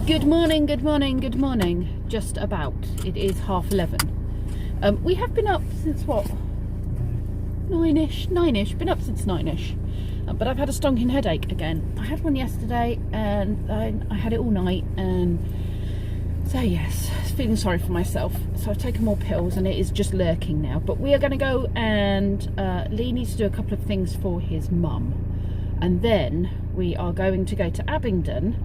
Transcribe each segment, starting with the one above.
Good morning, good morning, good morning. Just about. It is 11:30. We have been up since what? Nine-ish. Been up since 9-ish. But I've had a stonking headache again. I had one yesterday and I had it all night, and so yes, feeling sorry for myself. So I've taken more pills and it is just lurking now. But we are going to go and Lee needs to do a couple of things for his mum. And then we are going to go to Abingdon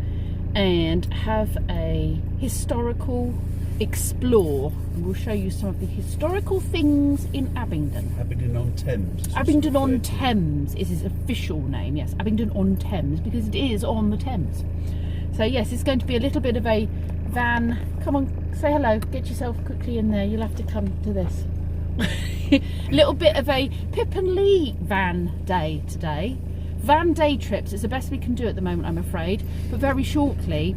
and have a historical explore. And we'll show you some of the historical things in Abingdon. Abingdon on Thames. Abingdon on Thames is his official name, yes. Abingdon on Thames, because it is on the Thames. So yes, it's going to be a little bit of a van. Come on, say hello. Get yourself quickly in there. You'll have to come to this. A little bit of a Pip and Lee van day today. Van day trips is the best we can do at the moment, I'm afraid, but very shortly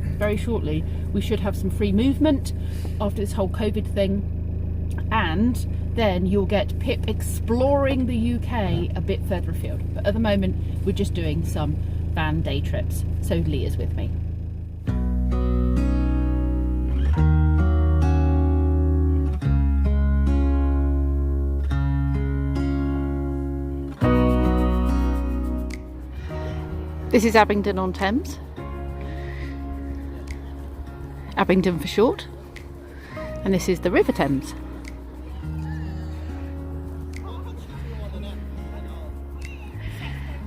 we should have some free movement after this whole COVID thing, and then you'll get Pip exploring the UK a bit further afield. But at the moment we're just doing some van day trips, so Lee is with me. This is Abingdon on Thames, Abingdon for short, and this is the River Thames.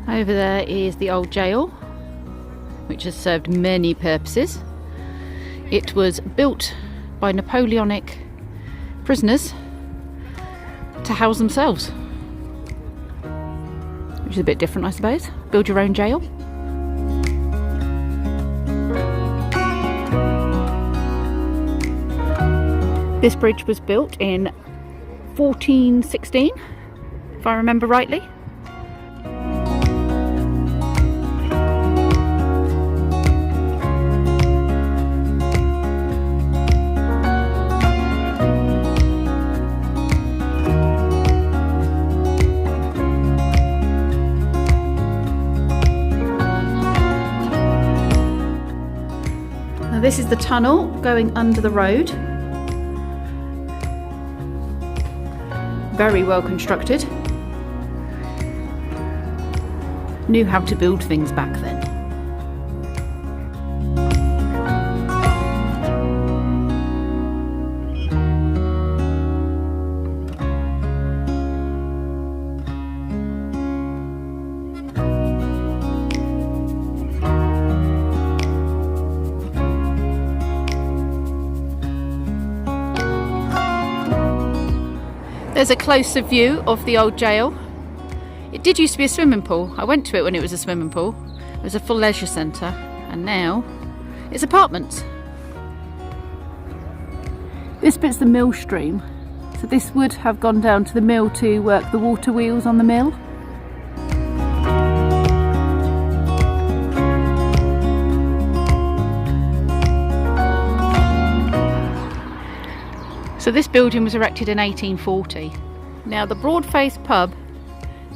Over there is the old jail, which has served many purposes. It was built by Napoleonic prisoners to house themselves, which is a bit different, I suppose. Build your own jail. This bridge was built in 1416, if I remember rightly. Now this is the tunnel going under the road. Very well constructed. Knew how to build things back then. There's a closer view of the old jail. It did used to be a swimming pool. I went to it when it was a swimming pool. It was a full leisure centre, and now it's apartments. This bit's the mill stream. So this would have gone down to the mill to work the water wheels on the mill. So this building was erected in 1840. Now the Broadface pub,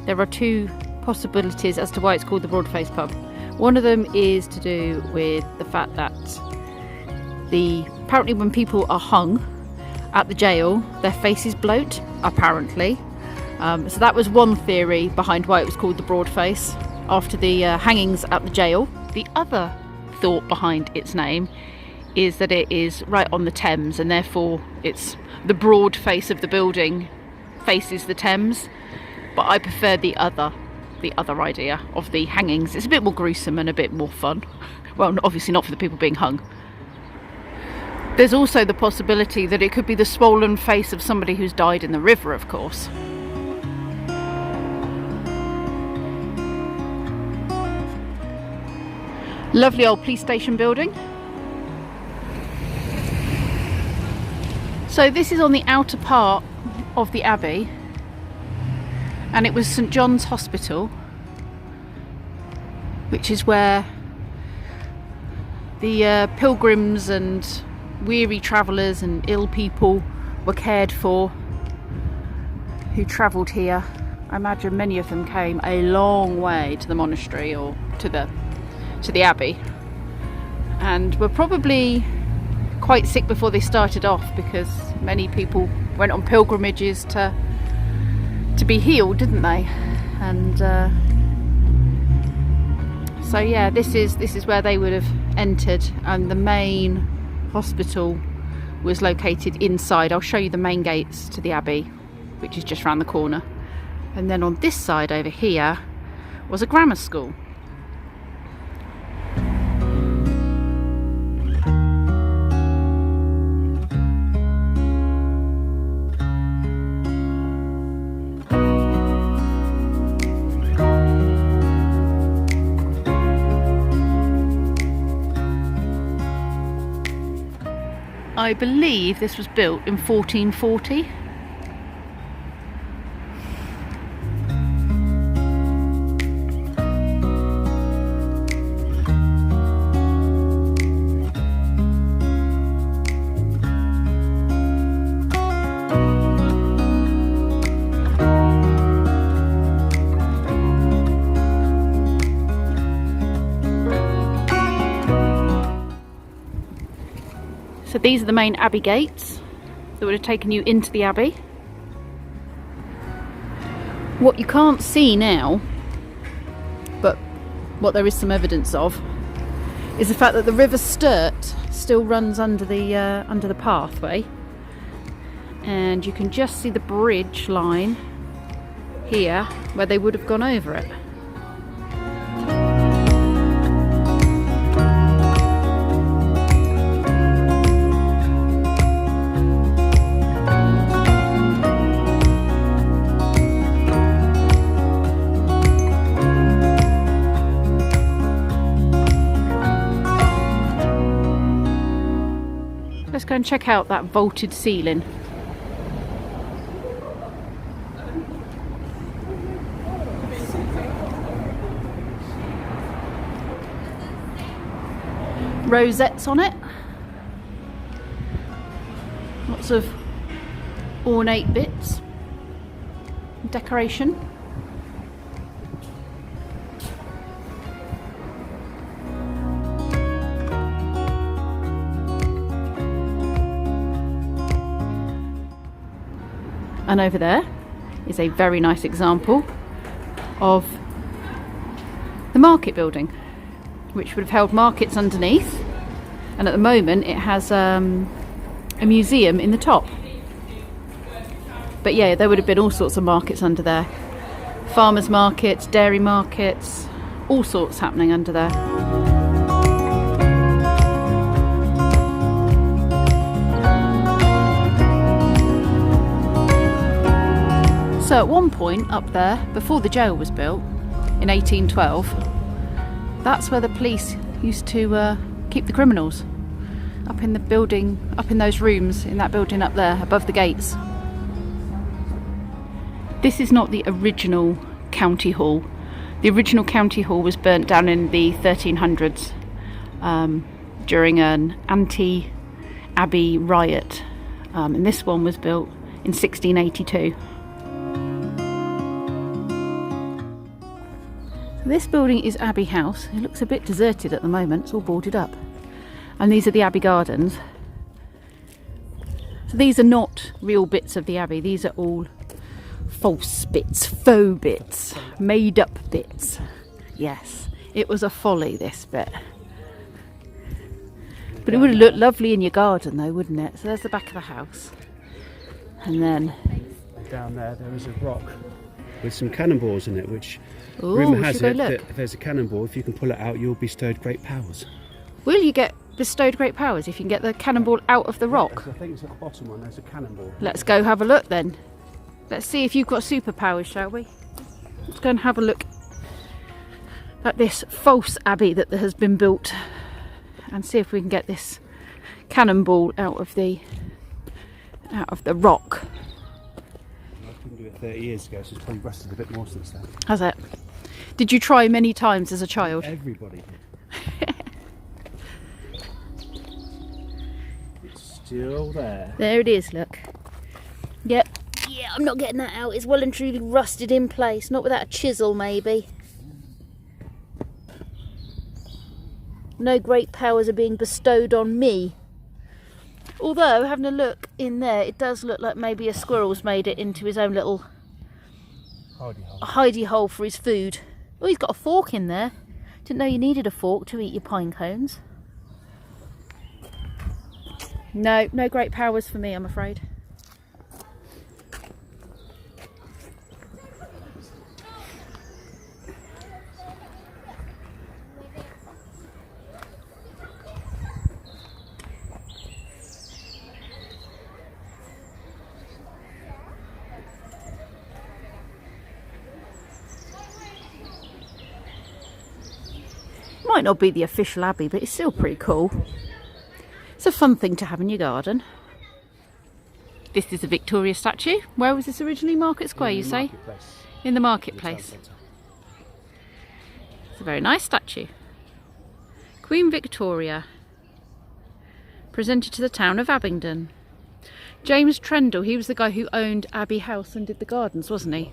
there are two possibilities as to why it's called the Broadface pub. One of them is to do with the fact that apparently when people are hung at the jail, their faces bloat, apparently. So that was one theory behind why it was called the Broadface, after the hangings at the jail. The other thought behind its name is that it is right on the Thames, and therefore it's the broad face of the building faces the Thames. But I prefer the other idea of the hangings. It's a bit more gruesome and a bit more fun. Well, obviously not for the people being hung. There's also the possibility that it could be the swollen face of somebody who's died in the river, of course. Lovely old police station building. So this is on the outer part of the Abbey, and it was St John's Hospital, which is where the pilgrims and weary travellers and ill people were cared for who travelled here. I imagine many of them came a long way to the monastery or to the Abbey, and were probably quite sick before they started off, because many people went on pilgrimages to be healed, didn't they? And so yeah, this is where they would have entered, and the main hospital was located inside. I'll show you the main gates to the Abbey, which is just round the corner. And then on this side over here was a grammar school. I believe this was built in 1440. So these are the main Abbey gates that would have taken you into the Abbey. What you can't see now, but what there is some evidence of, is the fact that the River Sturt still runs under the pathway, and you can just see the bridge line here where they would have gone over it. Let's go and check out that vaulted ceiling. Rosettes on it. Lots of ornate bits. Decoration. And over there is a very nice example of the market building, which would have held markets underneath, and at the moment it has a museum in the top. But yeah, there would have been all sorts of markets under there. Farmers markets, dairy markets, all sorts happening under there. So at one point up there, before the jail was built in 1812, that's where the police used to keep the criminals, up in the building, up in those rooms in that building up there above the gates. This is not the original county hall. The original county hall was burnt down in the 1300s during an anti-Abbey riot, and this one was built in 1682. This building is Abbey House. It looks a bit deserted at the moment, it's all boarded up. And these are the Abbey Gardens. So these are not real bits of the Abbey, these are all false bits, faux bits, made up bits. Yes, it was a folly, this bit. But it would have looked lovely in your garden though, wouldn't it? So there's the back of the house. And then down there is a rock with some cannonballs in it, which ooh, rumour has it that if there's a cannonball, if you can pull it out, you'll be bestowed great powers. Will you get bestowed great powers if you can get the cannonball out of the rock? I think it's at the bottom one, there's a cannonball. Let's go have a look then. Let's see if you've got superpowers, shall we? Let's go and have a look at this false abbey that has been built and see if we can get this cannonball out of the rock. I couldn't do it 30 years ago, so it's probably rusted a bit more since then. Has it? Did you try many times as a child? Everybody did. It's still there. There it is, look. Yep. Yeah, I'm not getting that out. It's well and truly rusted in place. Not without a chisel, maybe. no great powers are being bestowed on me. Although, having a look in there, it does look like maybe a squirrel's made it into his own little hidey hole for his food. Oh, he's got a fork in there. Didn't know you needed a fork to eat your pine cones. No, no great powers for me, I'm afraid. Might not be the official Abbey, but it's still pretty cool. It's a fun thing to have in your garden. This is a Victoria statue. Where was this originally? Market Square, you say? In the marketplace. It's a very nice statue. Queen Victoria. Presented to the town of Abingdon. James Trendle, he was the guy who owned Abbey House and did the gardens, wasn't he?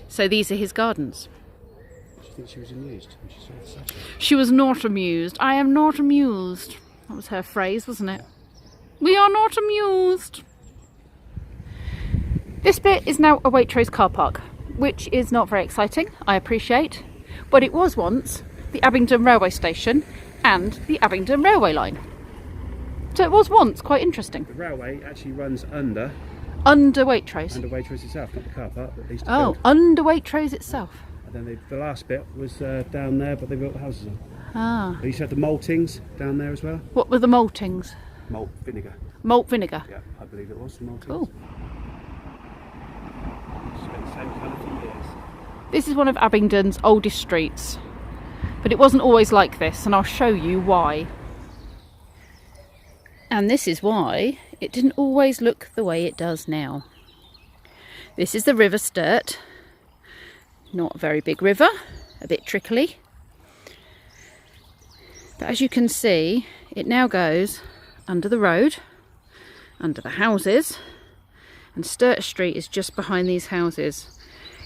So these are his gardens. I think she was amused when she saw the statue. She was not amused. I am not amused. That was her phrase, wasn't it? We are not amused. This bit is now a Waitrose car park, which is not very exciting, I appreciate. But it was once the Abingdon railway station and the Abingdon railway line. So it was once quite interesting. The railway actually runs under Waitrose. Under Waitrose itself, not the car park that they used to Oh, build. under Waitrose itself. And then the last bit was down there, but they built the houses on. Ah. They used to have the maltings down there as well. What were the maltings? Malt vinegar. Malt vinegar. Yeah, I believe it was the maltings. Cool. Spent the same kind of few years. This is one of Abingdon's oldest streets, but it wasn't always like this, and I'll show you why. And this is why it didn't always look the way it does now. This is the River Sturt. Not a very big river, a bit trickly. But as you can see, it now goes under the road, under the houses, and Sturch Street is just behind these houses.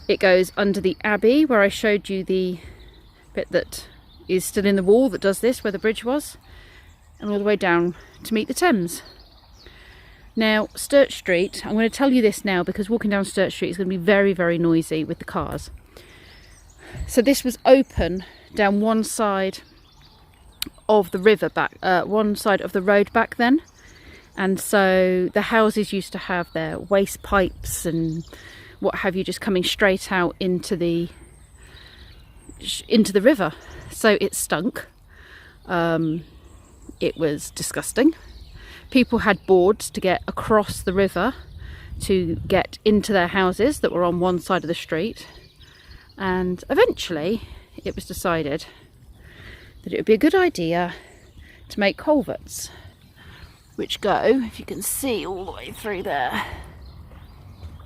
It goes under the Abbey, where I showed you the bit that is still in the wall that does this, where the bridge was, and all the way down to meet the Thames. Now, Sturch Street, I'm going to tell you this now because walking down Sturch Street is going to be very, very noisy with the cars. So this was open down one side of the river one side of the road back then, and so the houses used to have their waste pipes and what have you just coming straight out into the river. So it stunk. It was disgusting. People had boards to get across the river to get into their houses that were on one side of the street. And eventually it was decided that it would be a good idea to make culverts, which go, if you can see, all the way through there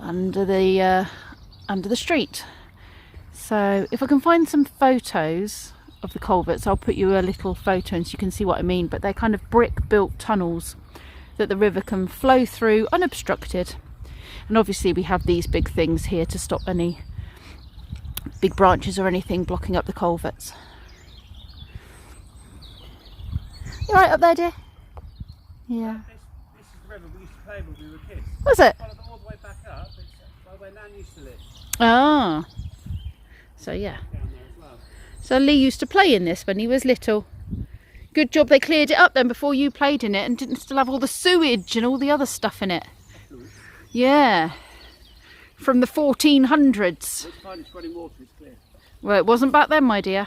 under the street. So if I can find some photos of the culverts, I'll put you a little photo and so you can see what I mean. But they're kind of brick built tunnels that the river can flow through unobstructed. And obviously we have these big things here to stop any big branches or anything blocking up the culverts. You right up there, dear? Yeah. This is the river we used to play when we were kids. Was it? Followed all the way back up. It's where Nan used to live. Ah. So yeah. Down there as well. So Lee used to play in this when he was little. Good job they cleared it up then before you played in it and didn't still have all the sewage and all the other stuff in it. Yeah. From the 1400s. Which kind of running water is clear? Well, it wasn't back then, my dear.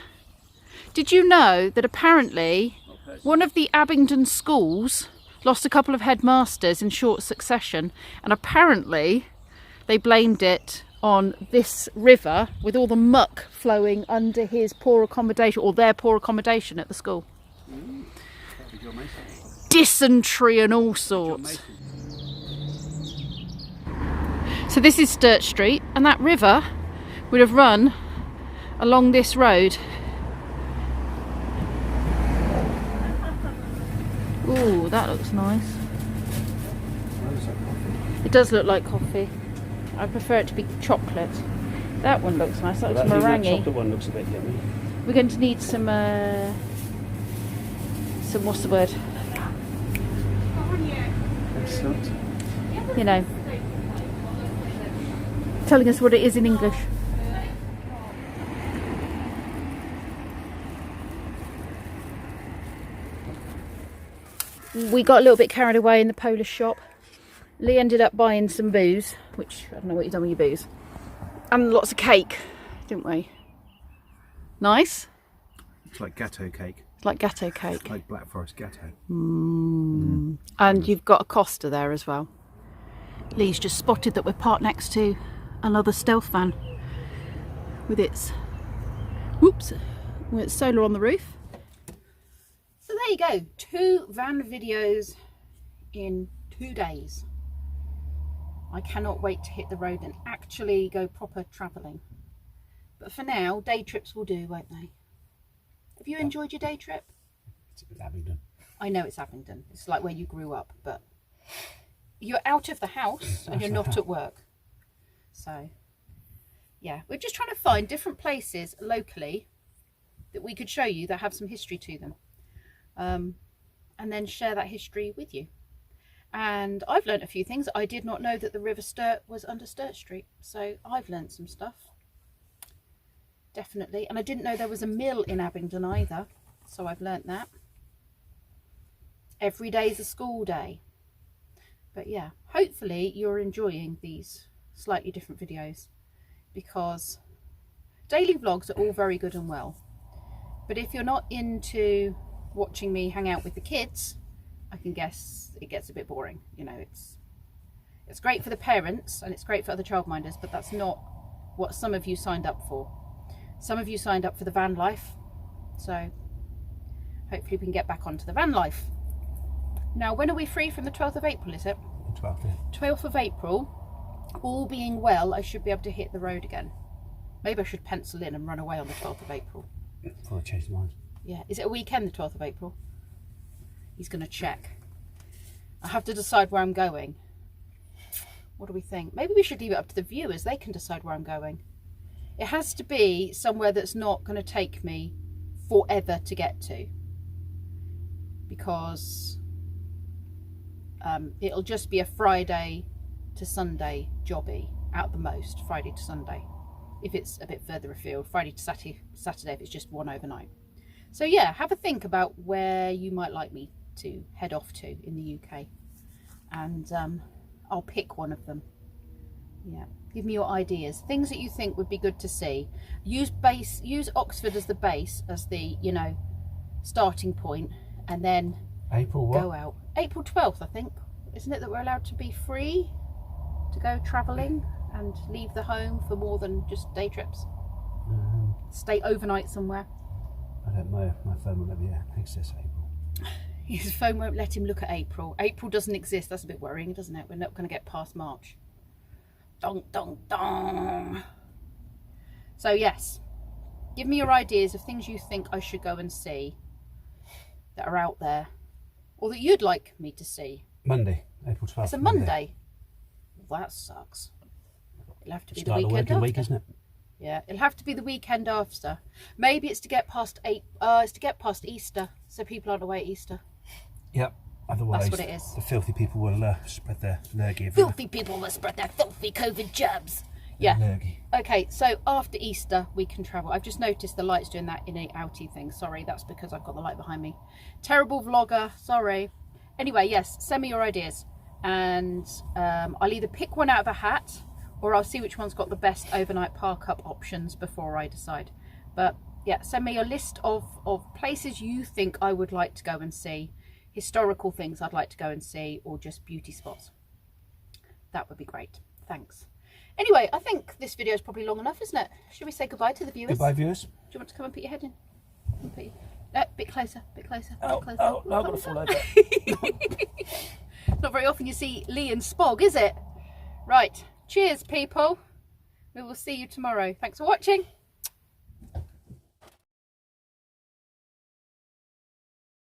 Did you know that apparently one of the Abingdon schools lost a couple of headmasters in short succession, and apparently they blamed it on this river with all the muck flowing under his poor accommodation, or their poor accommodation at the school. Dysentery and all sorts. So this is Sturch Street, and that river would have run along this road. Ooh, that looks nice. It does look like coffee. I prefer it to be chocolate. That one looks nice. That looks meringue. The chocolate one looks a bit yummy. We're going to need some some, what's the word? Excellent. You know, telling us what it is in English. We got a little bit carried away in the Polish shop. Lee ended up buying some booze, which I don't know what you've done with your booze, and lots of cake, didn't we? Nice. It's like gatto cake. It's like gatto cake. It's like Black Forest gatto. And you've got a Costa there as well. Lee's just spotted that we're parked next to another stealth van with its solar on the roof. So there you go, 2 van videos in 2 days. I cannot wait to hit the road and actually go proper travelling. But for now, day trips will do, won't they? Have you enjoyed your day trip? It's Abingdon. I know it's Abingdon. It's like where you grew up, but you're out of the house and you're not at work. So, yeah, we're just trying to find different places locally that we could show you that have some history to them. And then share that history with you. And I've learnt a few things. I did not know that the River Sturt was under Sturch Street. So I've learnt some stuff. Definitely. And I didn't know there was a mill in Abingdon either. So I've learnt that. Every day is a school day. But yeah, hopefully you're enjoying these slightly different videos, because daily vlogs are all very good and well. But if you're not into watching me hang out with the kids, I can guess it gets a bit boring. You know, it's great for the parents and it's great for other childminders, but that's not what some of you signed up for. Some of you signed up for the van life, so hopefully we can get back onto the van life. Now, when are we free from the 12th of April, is it? 12th, yeah. 12th of April, all being well, I should be able to hit the road again. Maybe I should pencil in and run away on the 12th of April. Before I change my mind. Yeah, is it a weekend, the 12th of April? He's going to check. I have to decide where I'm going. What do we think? Maybe we should leave it up to the viewers. They can decide where I'm going. It has to be somewhere that's not going to take me forever to get to. Because it'll just be a Friday to Sunday jobby, at the most, Friday to Sunday. If it's a bit further afield, Friday to Saturday if it's just one overnight. So yeah, have a think about where you might like me to head off to in the UK. And I'll pick one of them. Yeah, give me your ideas, things that you think would be good to see. Use Oxford as the base, as the, you know, starting point, and then April what? go out. April 12th, I think. Isn't it that we're allowed to be free to go travelling and leave the home for more than just day trips? Stay overnight somewhere. I don't know. My phone won't let me access April. His phone won't let him look at April. April doesn't exist. That's a bit worrying, doesn't it? We're not going to get past March. Dong, dong, dong. So yes, give me your ideas of things you think I should go and see that are out there, or that you'd like me to see. Monday, April 12th. It's a Monday. Well, that sucks. It'll have to be the Start weekend the after. week, isn't it? Yeah, it'll have to be the weekend after. Maybe it's to get past Easter, so people aren't away at Easter. Yep. Otherwise, That's what it is. the filthy people will spread their lurgy everywhere. Filthy people will spread their filthy COVID germs. Yeah. Lurgy. Okay, so after Easter we can travel. I've just noticed the light's doing that in a outy thing. Sorry, that's because I've got the light behind me. Terrible vlogger, sorry. Anyway, yes, send me your ideas, and I'll either pick one out of a hat, or I'll see which one's got the best overnight park up options before I decide. But yeah, send me a list of places you think I would like to go and see, historical things I'd like to go and see, or just beauty spots. That would be great. Thanks. Anyway, I think this video is probably long enough, isn't it? Should we say goodbye to the viewers? Goodbye, viewers. Do you want to come and put your head in? Bit closer, bit closer, Oh, bit closer. oh, no, I've got to fall over. It's not very often you see Lee and Spog, is it? Right, cheers people. We will see you tomorrow. Thanks for watching.